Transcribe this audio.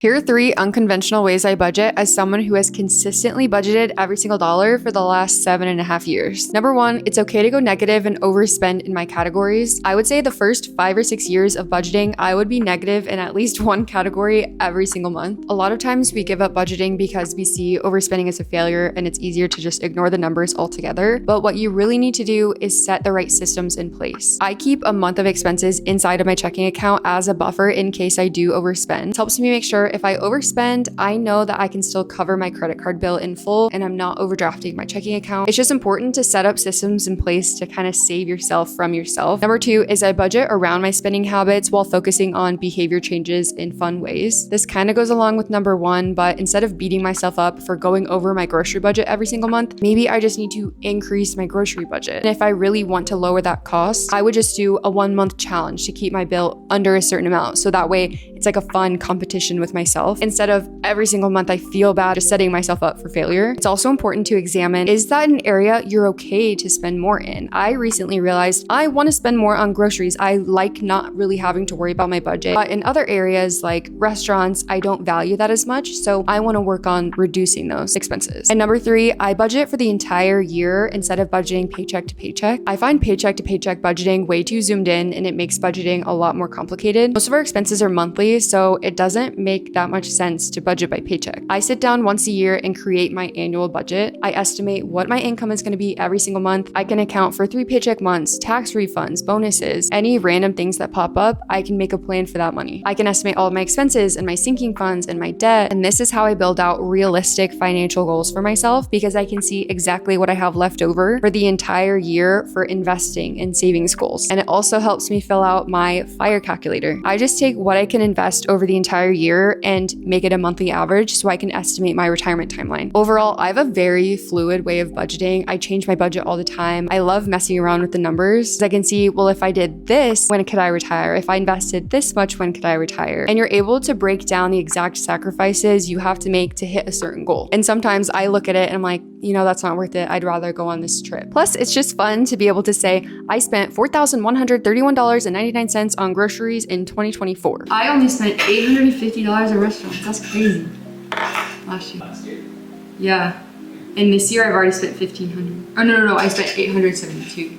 Here are 3 unconventional ways I budget as someone who has consistently budgeted every single dollar for the last 7.5 years. Number 1, it's okay to go negative and overspend in my categories. I would say the first 5 or 6 years of budgeting, I would be negative in at least one category every single month. A lot of times we give up budgeting because we see overspending as a failure and it's easier to just ignore the numbers altogether. But what you really need to do is set the right systems in place. I keep a month of expenses inside of my checking account as a buffer in case I do overspend. It helps me make sure if I overspend, I know that I can still cover my credit card bill in full and I'm not overdrafting my checking account. It's just important to set up systems in place to kind of save yourself from yourself. Number 2 is I budget around my spending habits while focusing on behavior changes in fun ways. This kind of goes along with number 1, but instead of beating myself up for going over my grocery budget every single month, maybe I just need to increase my grocery budget. And if I really want to lower that cost, I would just do a 1-month challenge to keep my bill under a certain amount. So that way it's like a fun competition with myself instead of every single month I feel bad just setting myself up for failure. It's also important to examine, is that an area you're okay to spend more in? I recently realized I want to spend more on groceries. I like not really having to worry about my budget. But in other areas like restaurants, I don't value that as much. So I want to work on reducing those expenses. And number 3, I budget for the entire year instead of budgeting paycheck to paycheck. I find paycheck to paycheck budgeting way too zoomed in and it makes budgeting a lot more complicated. Most of our expenses are monthly, so it doesn't make that much sense to budget by paycheck. I sit down once a year and create my annual budget. I estimate what my income is going to be every single month. I can account for 3 paycheck months, tax refunds, bonuses, any random things that pop up. I can make a plan for that money. I can estimate all of my expenses and my sinking funds and my debt. And this is how I build out realistic financial goals for myself because I can see exactly what I have left over for the entire year for investing and savings goals. And it also helps me fill out my FIRE calculator. I just take what I can invest over the entire year and make it a monthly average so I can estimate my retirement timeline. Overall, I have a very fluid way of budgeting. I change my budget all the time. I love messing around with the numbers. I can see, well, if I did this, when could I retire? If I invested this much, when could I retire? And you're able to break down the exact sacrifices you have to make to hit a certain goal. And sometimes I look at it and I'm like, that's not worth it. I'd rather go on this trip. Plus, it's just fun to be able to say, I spent $4,131.99 on groceries in 2024. I only spent $850 at restaurants. That's crazy. Last year. Yeah. And this year I've already spent $1,500. Oh, no. I spent $872.